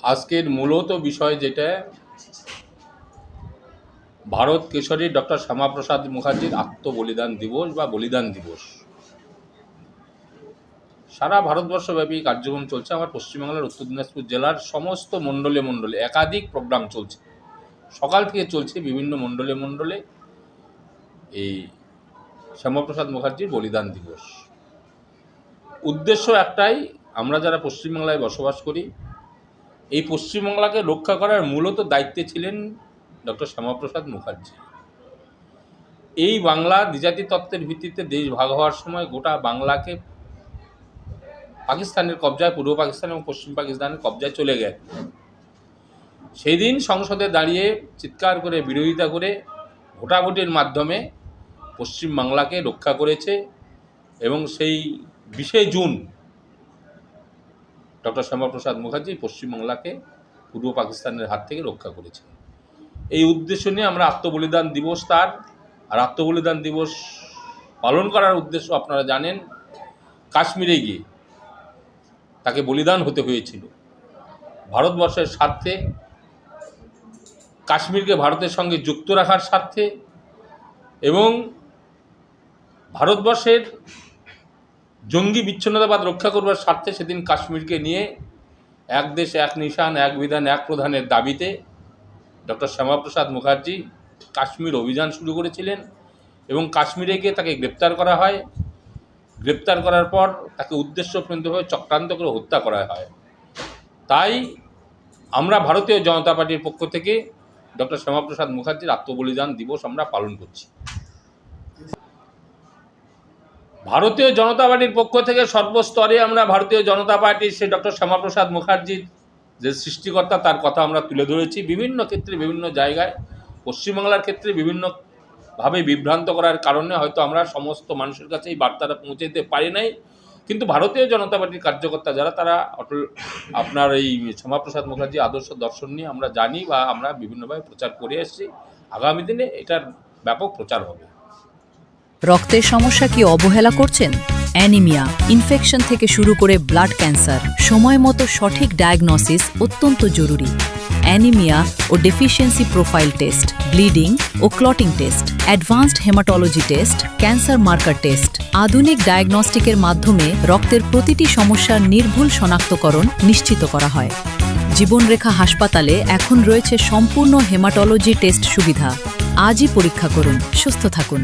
আজকের মূলত বিষয় যেটা ভারত কেশরী ডক্টর শ্যামাপ্রসাদ মুখার্জির আত্মবলিদান দিবস বা বলিদান দিবস সারা ভারতবর্ষব্যাপী কার্যক্রম চলছে। আমার পশ্চিমবাংলার উত্তর দিনাজপুর জেলার সমস্ত মণ্ডলে মণ্ডলে একাধিক প্রোগ্রাম চলছে, সকাল থেকে চলছে বিভিন্ন মণ্ডলে মণ্ডলে এই শ্যামাপ্রসাদ মুখার্জির বলিদান দিবস। উদ্দেশ্য একটাই, আমরা যারা পশ্চিমবাংলায় বসবাস করি এই পশ্চিমবাংলাকে রক্ষা করার মূলত দায়িত্বে ছিলেন ডক্টর শ্যামাপ্রসাদ মুখার্জি। এই বাংলা দ্বিজাতি তত্ত্বের ভিত্তিতে দেশ ভাগ হওয়ার সময় গোটা বাংলাকে পাকিস্তানের কবজায়, পূর্ব পাকিস্তান এবং পশ্চিম পাকিস্তানের কবজায় চলে গেল। সেই দিন সংসদে দাঁড়িয়ে চিৎকার করে বিরোধিতা করে ভোটাভুটির মাধ্যমে পশ্চিম বাংলাকে রক্ষা করেছে এবং সেই 20শে জুন ডক্টর শ্যামাপ্রসাদ মুখার্জি পশ্চিমবাংলাকে পূর্ব পাকিস্তানের হাত থেকে রক্ষা করেছে। এই উদ্দেশ্য নিয়ে আমরা আত্মবলিদান দিবস আর আত্মবলিদান দিবস পালন করার উদ্দেশ্য আপনারা জানেন, কাশ্মীরে গিয়ে তাকে বলিদান হতে হয়েছিল ভারতবর্ষের স্বার্থে, কাশ্মীরকে ভারতের সঙ্গে যুক্ত রাখার স্বার্থে এবং ভারতবর্ষের জঙ্গি বিচ্ছিন্নতাবাদ রক্ষা করবার স্বার্থে সেদিন কাশ্মীরকে নিয়ে এক দেশ এক নিশান এক বিধান এক প্রধানের দাবিতে ডক্টর শ্যামাপ্রসাদ মুখার্জি কাশ্মীর অভিযান শুরু করেছিলেন এবং কাশ্মীরে গিয়ে তাকে গ্রেপ্তার করা হয়। গ্রেপ্তার করার পর তাকে উদ্দেশ্যপ্রণীতভাবে চক্রান্ত করে হত্যা করা হয়। তাই আমরা ভারতীয় জনতা পার্টির পক্ষ থেকে ডক্টর শ্যামাপ্রসাদ মুখার্জির আত্মবলিদান দিবস আমরা পালন করছি। ভারতীয় জনতা পার্টির পক্ষ থেকে সর্বস্তরে আমরা ভারতীয় জনতা পার্টির সে ডক্টর শ্যামাপ্রসাদ মুখার্জির যে সৃষ্টিকর্তা তার কথা আমরা তুলে ধরেছি বিভিন্ন ক্ষেত্রে, বিভিন্ন জায়গায়। পশ্চিমবাংলার ক্ষেত্রে বিভিন্নভাবে বিভ্রান্ত করার কারণে হয়তো আমরা সমস্ত মানুষের কাছে এই বার্তাটা পৌঁছে দিতে পারি নাই, কিন্তু ভারতীয় জনতা পার্টির কার্যকর্তা যারা তারা আপনার এই শ্যামাপ্রসাদ মুখার্জি আদর্শ দর্শন নিয়ে আমরা জানি বা আমরা বিভিন্নভাবে প্রচার করে এসেছি। আগামী দিনে এটার ব্যাপক প্রচার হবে। রক্তের সমস্যা কি অবহেলা করছেন? অ্যানিমিয়া, ইনফেকশন থেকে শুরু করে ব্লাড ক্যান্সার, সময় মতো সঠিক ডায়াগনোসিস অত্যন্ত জরুরি। অ্যানিমিয়া ও ডেফিসিয়েন্সি প্রোফাইল টেস্ট, ব্লিডিং ও clotting test, advanced haematology test, cancer marker test, আধুনিক ডায়াগনস্টিকের মাধ্যমে রক্তের প্রতিটি সমস্যার নির্ভুল শনাক্তকরণ নিশ্চিত করা হয়। জীবনরেখা হাসপাতালে এখন রয়েছে সম্পূর্ণ হেমাটোলজি টেস্ট সুবিধা। আজই পরীক্ষা করুন, সুস্থ থাকুন।